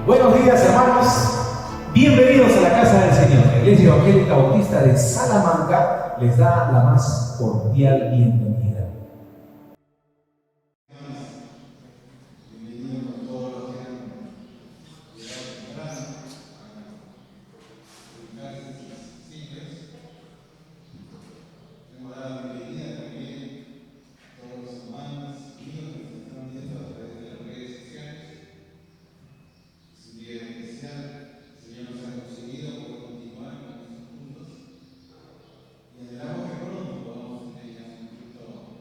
Buenos días, hermanos. Bienvenidos a la casa del Señor. La Iglesia Evangélica Bautista de Salamanca les da la más cordial bienvenida. Bienvenidos a todos los que han llegado temprano a ubicarse en sus sitios. Hemos dado la bienvenida también a todos los hermanos míos que nos están viendo a través de las redes sociales. Es un día especial. El Señor nos ha conseguido por continuar con estos puntos y anhelamos que pronto podamos tener ya un culto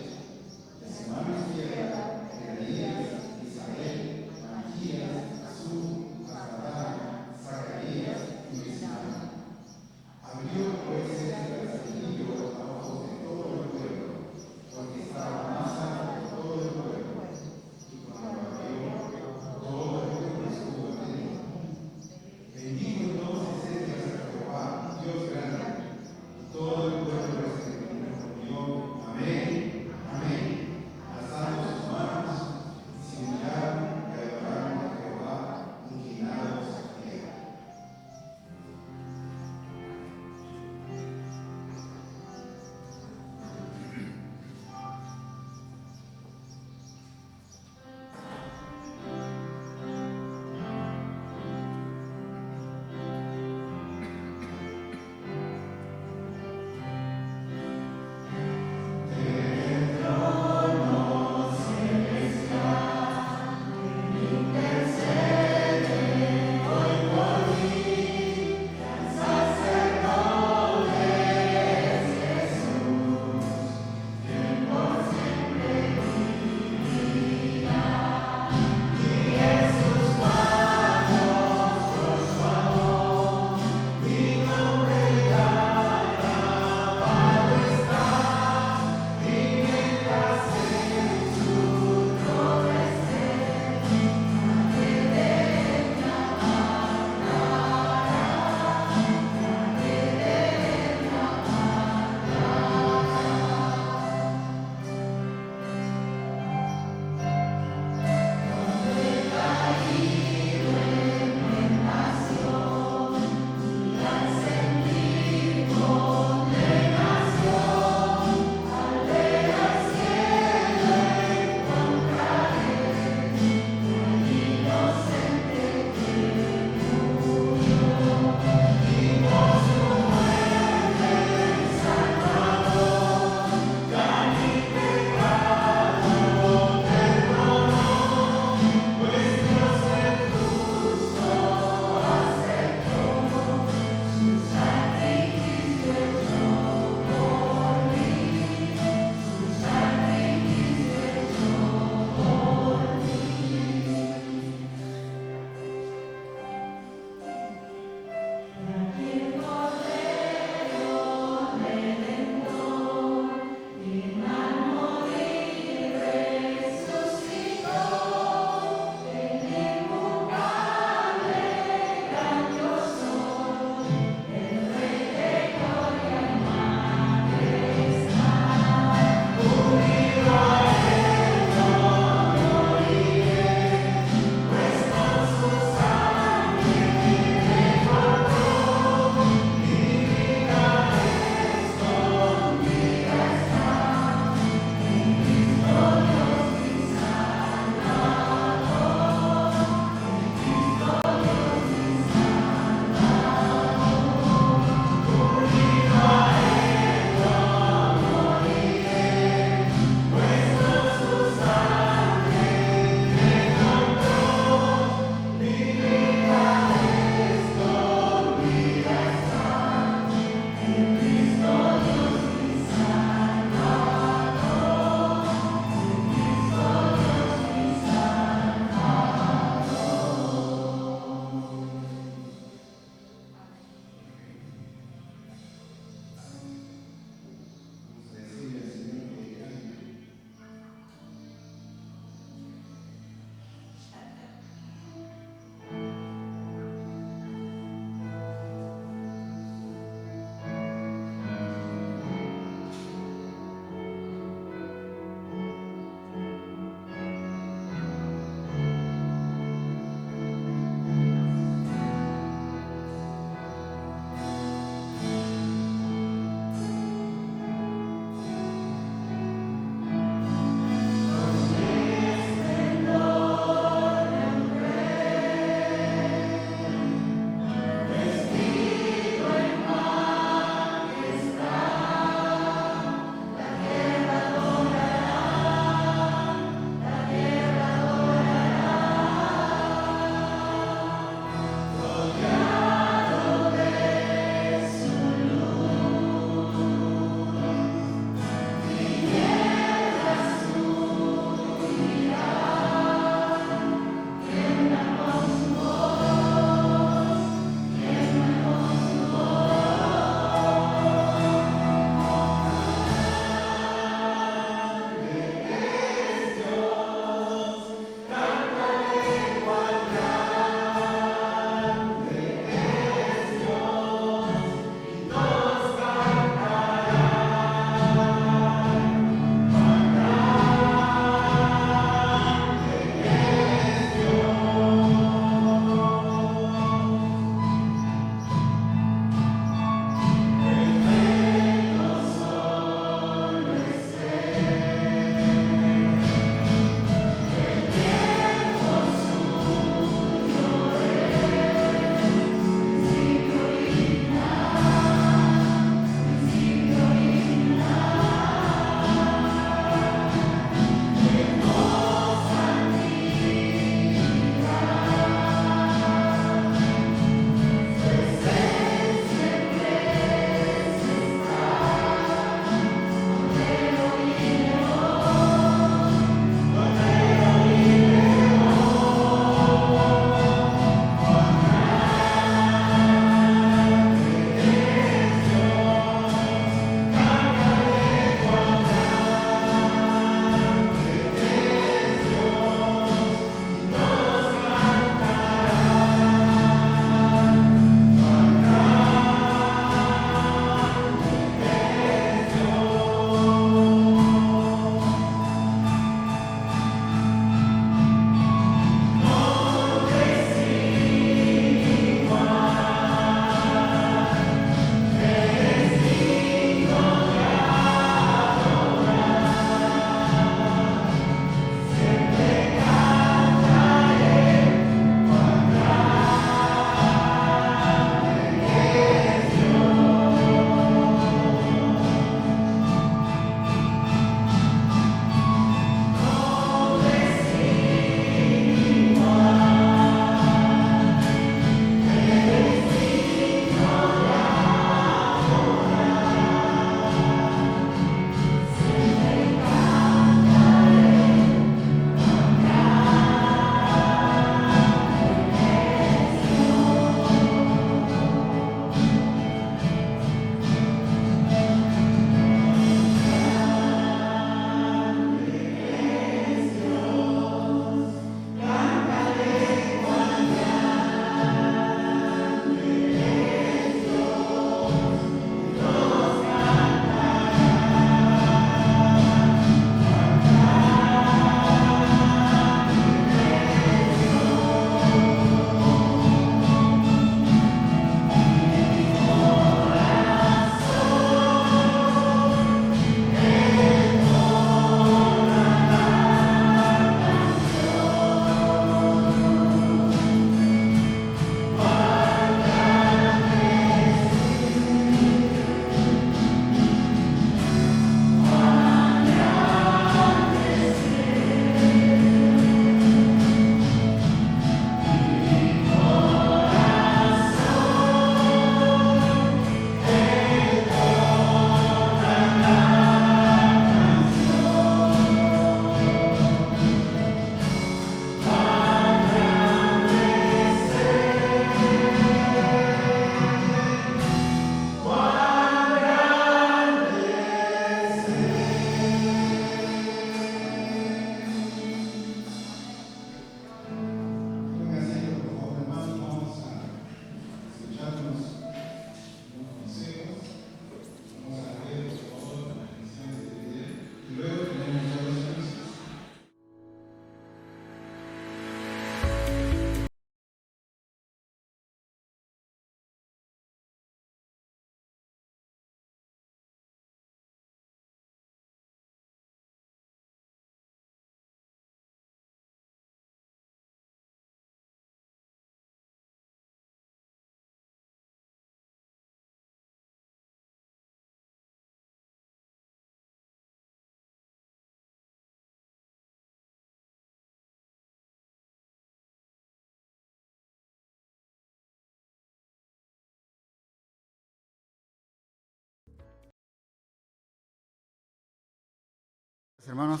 Hermanos,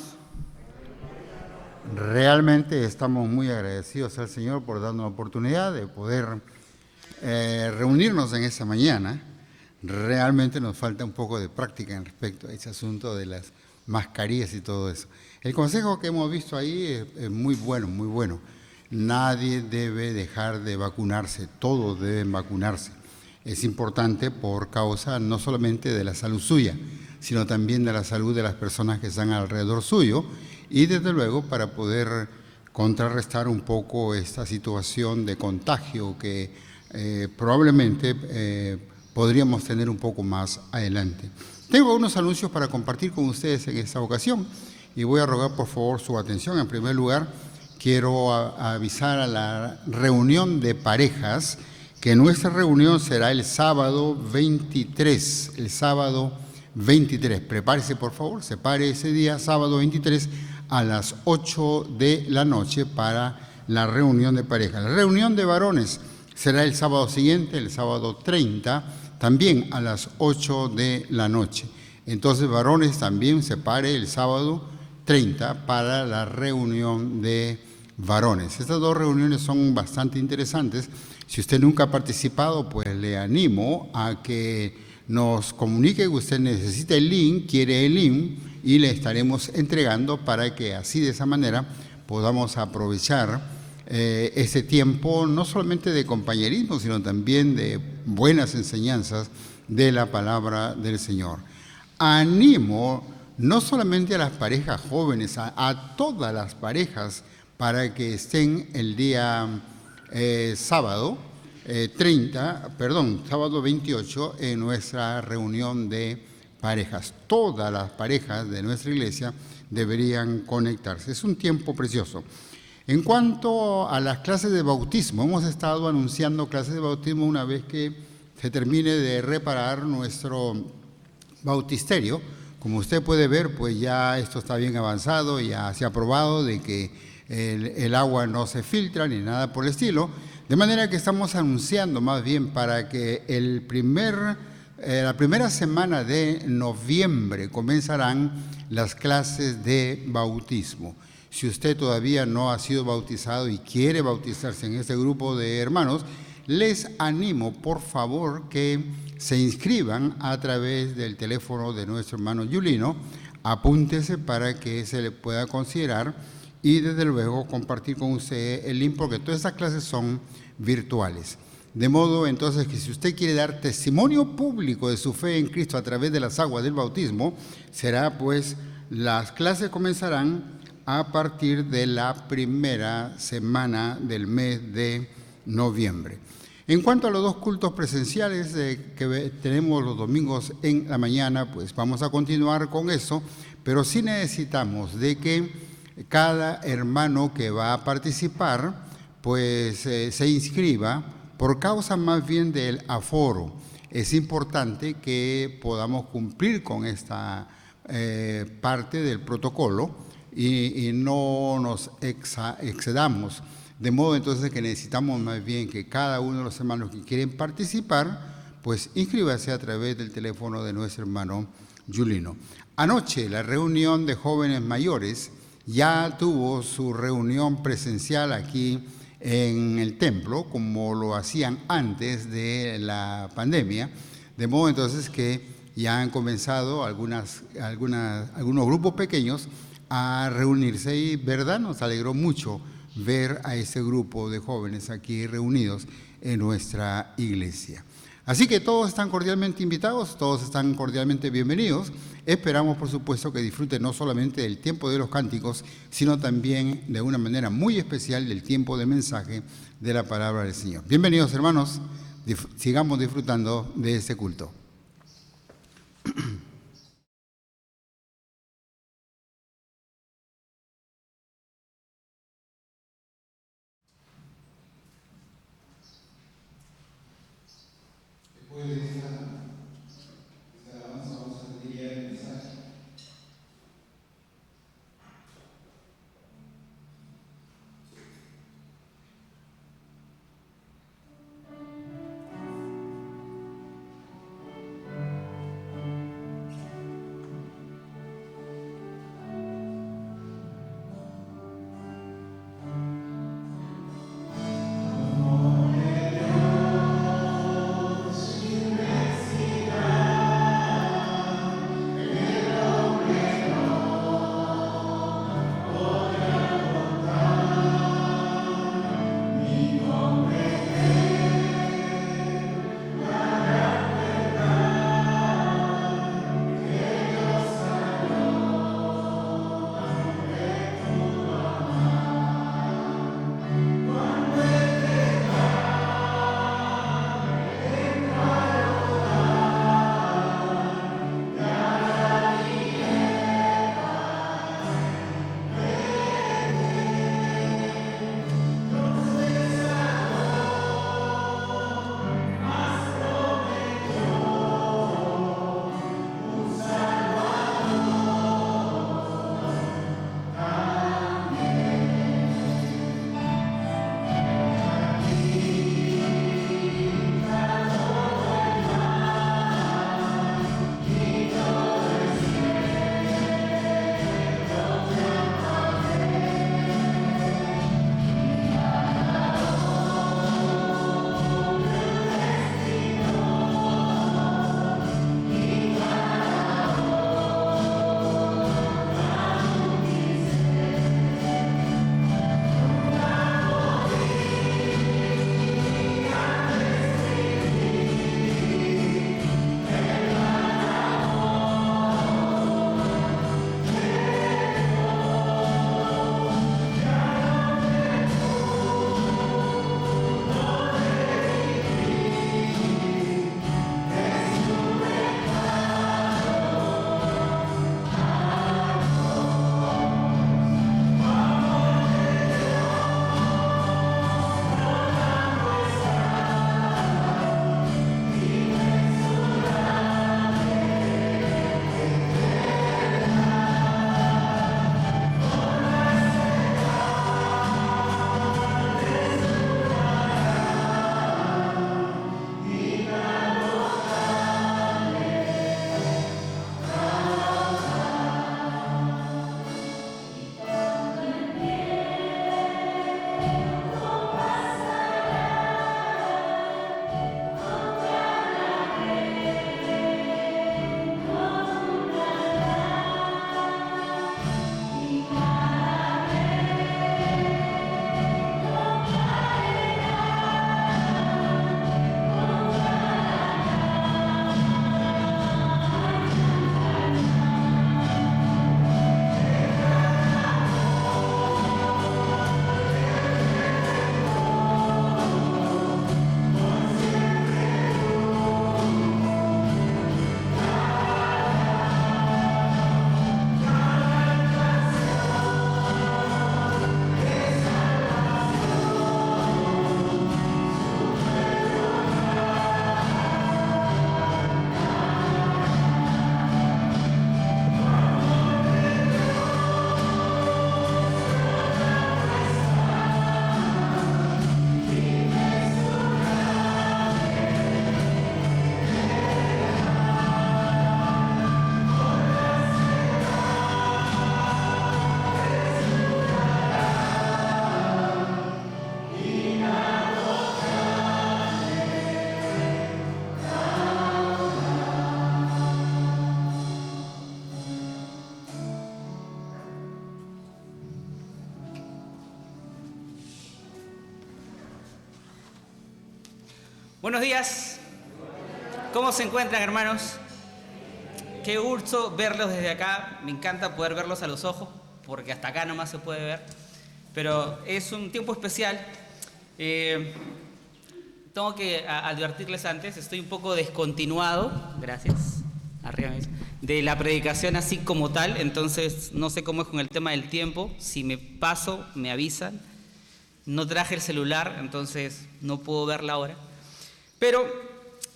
realmente estamos muy agradecidos al Señor por darnos la oportunidad de poder reunirnos en esta mañana. Realmente nos falta un poco de práctica en respecto a ese asunto de las mascarillas y todo eso. El consejo que hemos visto ahí es muy bueno, muy bueno. Nadie debe dejar de vacunarse, todos deben vacunarse. Es importante por causa no solamente de la salud suya, sino también de la salud de las personas que están alrededor suyo y desde luego para poder contrarrestar un poco esta situación de contagio que probablemente podríamos tener un poco más adelante. Tengo unos anuncios para compartir con ustedes en esta ocasión y voy a rogar por favor su atención. En primer lugar, quiero avisar a la reunión de parejas que nuestra reunión será el sábado 23, Prepárese por favor, se pare ese día, sábado 23 a las 8 de la noche para la reunión de parejas. La reunión de varones será el sábado siguiente, el sábado 30, también a las 8 de la noche. Entonces, varones también se pare el sábado 30 para la reunión de varones. Estas dos reuniones son bastante interesantes. Si usted nunca ha participado, pues le animo a que nos comunique que usted necesita el link, quiere el link, y le estaremos entregando para que así de esa manera podamos aprovechar ese tiempo no solamente de compañerismo, sino también de buenas enseñanzas de la palabra del Señor. Animo no solamente a las parejas jóvenes, a todas las parejas para que estén el día sábado 28 en nuestra reunión de parejas. Todas las parejas de nuestra iglesia deberían conectarse. Es un tiempo precioso. En cuanto a las clases de bautismo, hemos estado anunciando clases de bautismo una vez que se termine de reparar nuestro bautisterio. Como usted puede ver, pues ya esto está bien avanzado, ya se ha probado de que el agua no se filtra ni nada por el estilo, de manera que estamos anunciando más bien para que la primera semana de noviembre comenzarán las clases de bautismo. Si usted todavía no ha sido bautizado y quiere bautizarse en este grupo de hermanos, les animo por favor que se inscriban a través del teléfono de nuestro hermano Yulino. Apúntese para que se le pueda considerar y desde luego compartir con usted el link, porque todas estas clases son virtuales. De modo entonces que si usted quiere dar testimonio público de su fe en Cristo a través de las aguas del bautismo, las clases comenzarán a partir de la primera semana del mes de noviembre. En cuanto a los dos cultos presenciales que tenemos los domingos en la mañana, pues vamos a continuar con eso, pero sí necesitamos de que cada hermano que va a participar, pues se inscriba por causa más bien del aforo. Es importante que podamos cumplir con esta parte del protocolo y no nos excedamos. De modo entonces que necesitamos más bien que cada uno de los hermanos que quieren participar, pues inscríbase a través del teléfono de nuestro hermano Yulino. Anoche la reunión de jóvenes mayores ya tuvo su reunión presencial aquí en el templo, como lo hacían antes de la pandemia, de modo entonces que ya han comenzado algunos grupos pequeños a reunirse y, verdad, nos alegró mucho ver a ese grupo de jóvenes aquí reunidos en nuestra iglesia. Así que todos están cordialmente invitados, todos están cordialmente bienvenidos. Esperamos, por supuesto, que disfruten no solamente del tiempo de los cánticos, sino también de una manera muy especial del tiempo de mensaje de la palabra del Señor. Bienvenidos, hermanos, sigamos disfrutando de este culto. Después de esta alabanza vamos a pedir ya el mensaje. Buenos días. ¿Cómo se encuentran, hermanos? Qué gusto verlos desde acá. Me encanta poder verlos a los ojos, porque hasta acá nomás se puede ver. Pero es un tiempo especial. Tengo que advertirles antes, estoy un poco descontinuado, gracias, arriba de la predicación así como tal, entonces no sé cómo es con el tema del tiempo. Si me paso, me avisan. No traje el celular, entonces no puedo ver la hora. Pero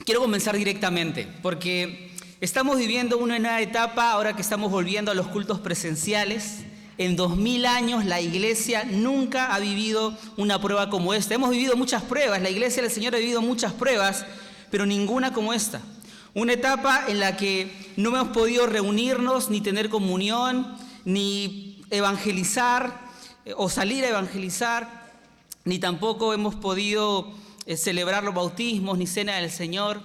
quiero comenzar directamente, porque estamos viviendo una nueva etapa ahora que estamos volviendo a los cultos presenciales. En 2000 años la iglesia nunca ha vivido una prueba como esta. Hemos vivido muchas pruebas, la iglesia del Señor ha vivido muchas pruebas, pero ninguna como esta. Una etapa en la que no hemos podido reunirnos, ni tener comunión, ni evangelizar o salir a evangelizar, ni tampoco hemos podido celebrar los bautismos, ni cena del Señor.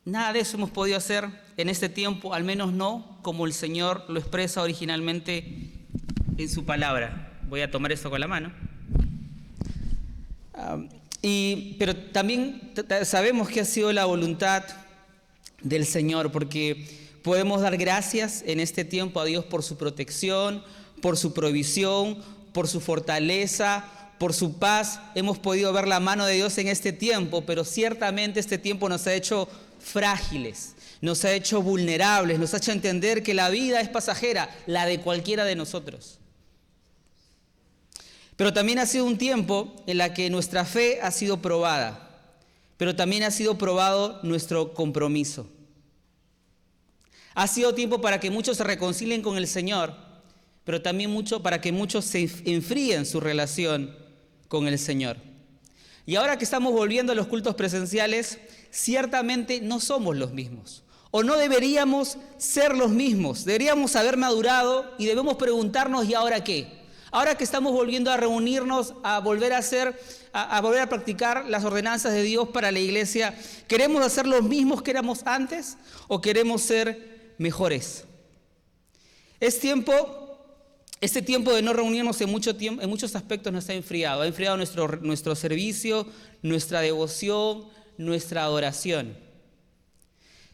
Nada de eso hemos podido hacer en este tiempo, al menos no como el Señor lo expresa originalmente en su palabra. Voy a tomar esto con la mano. Pero también sabemos que ha sido la voluntad del Señor, porque podemos dar gracias en este tiempo a Dios por su protección, por su provisión, por su fortaleza, por su paz. Hemos podido ver la mano de Dios en este tiempo, pero ciertamente este tiempo nos ha hecho frágiles, nos ha hecho vulnerables, nos ha hecho entender que la vida es pasajera, la de cualquiera de nosotros. Pero también ha sido un tiempo en la que nuestra fe ha sido probada, pero también ha sido probado nuestro compromiso. Ha sido tiempo para que muchos se reconcilien con el Señor, pero también para que muchos se enfríen su relación con el Señor. Y ahora que estamos volviendo a los cultos presenciales, ciertamente no somos los mismos, o no deberíamos ser los mismos. Deberíamos haber madurado y debemos preguntarnos, ¿y ahora qué? Ahora que estamos volviendo a reunirnos, a volver a practicar las ordenanzas de Dios para la iglesia, ¿queremos hacer los mismos que éramos antes o queremos ser mejores? Este tiempo de no reunirnos en muchos aspectos nos ha enfriado. Ha enfriado nuestro servicio, nuestra devoción, nuestra adoración.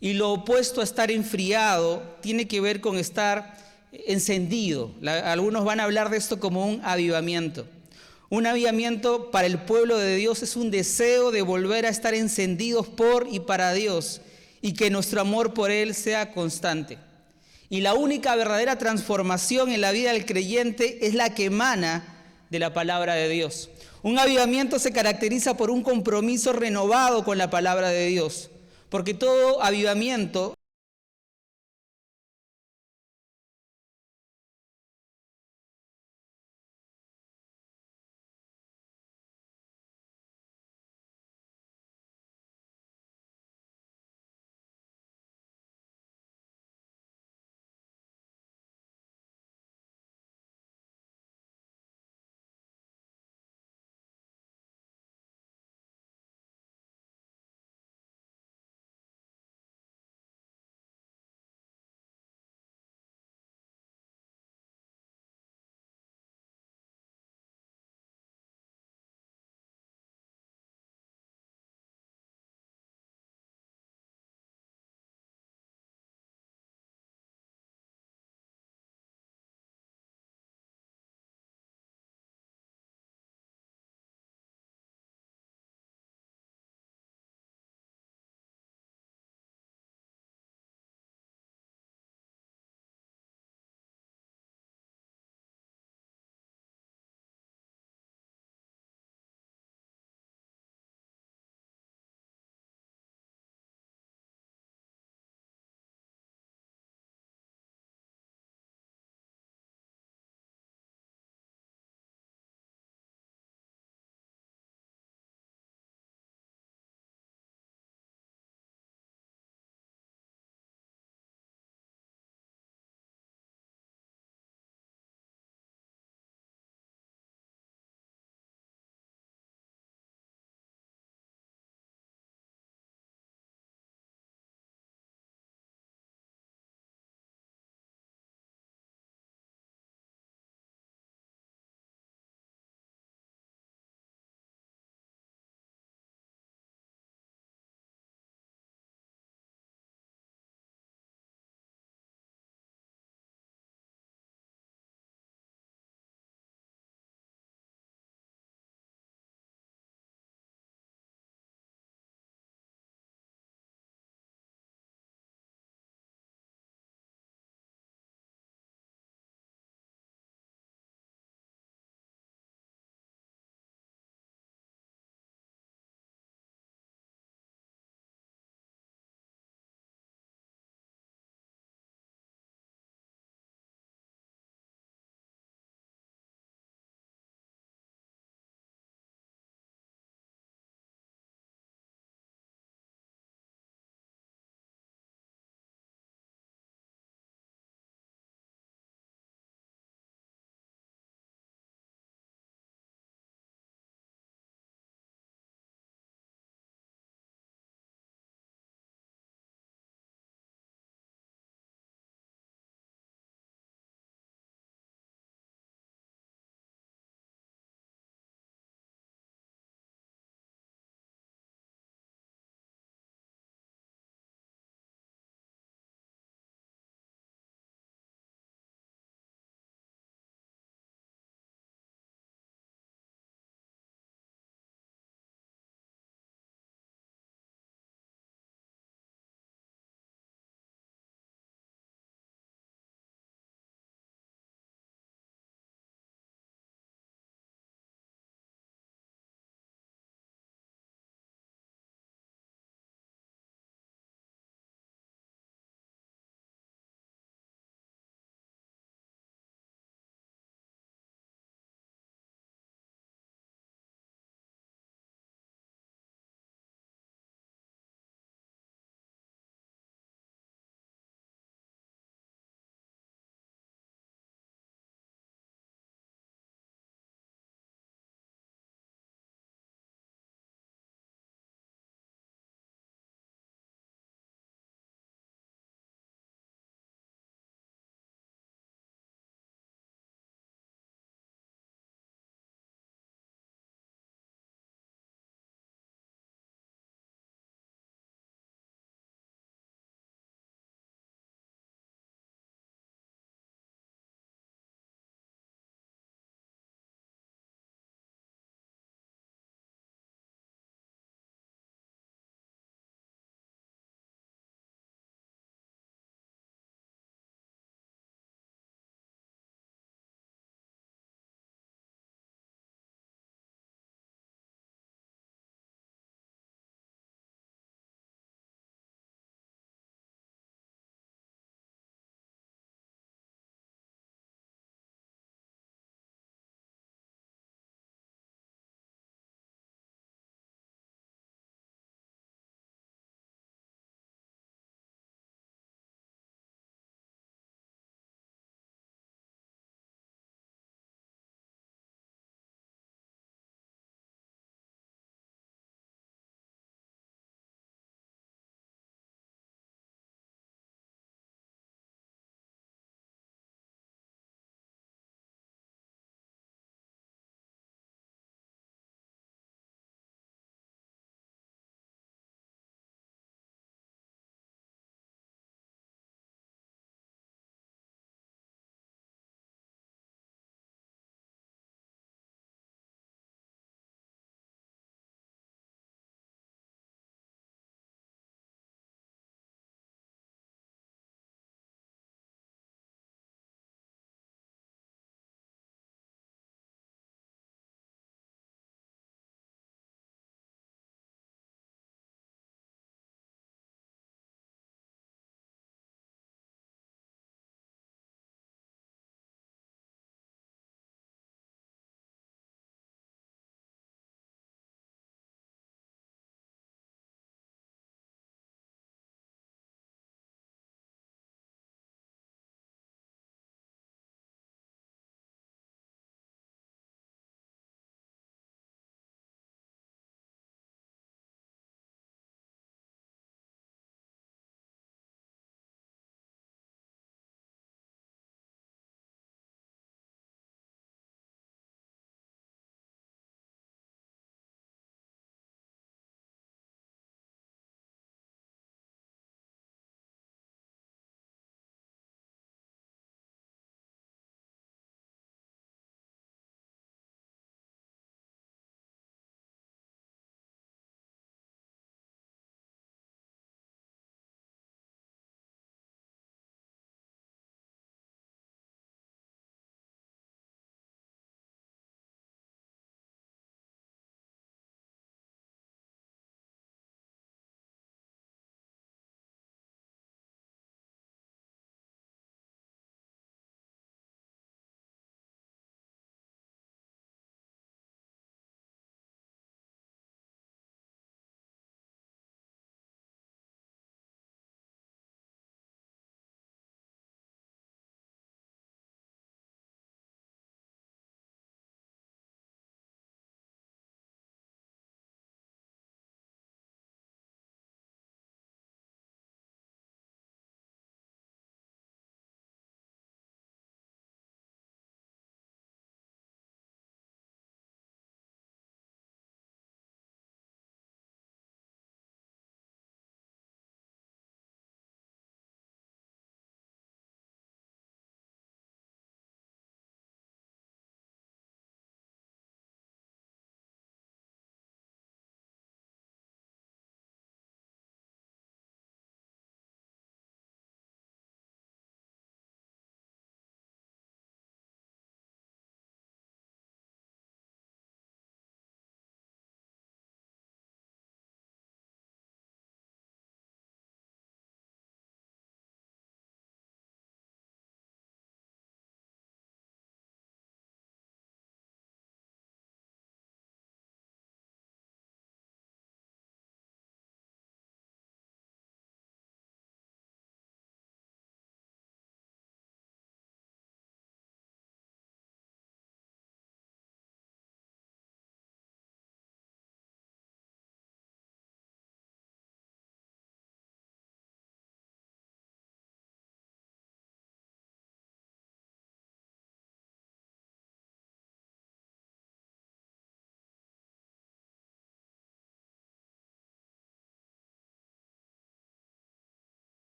Y lo opuesto a estar enfriado tiene que ver con estar encendido. Algunos van a hablar de esto como un avivamiento. Un avivamiento para el pueblo de Dios es un deseo de volver a estar encendidos por y para Dios, y que nuestro amor por Él sea constante. Y la única verdadera transformación en la vida del creyente es la que emana de la palabra de Dios. Un avivamiento se caracteriza por un compromiso renovado con la palabra de Dios, porque todo avivamiento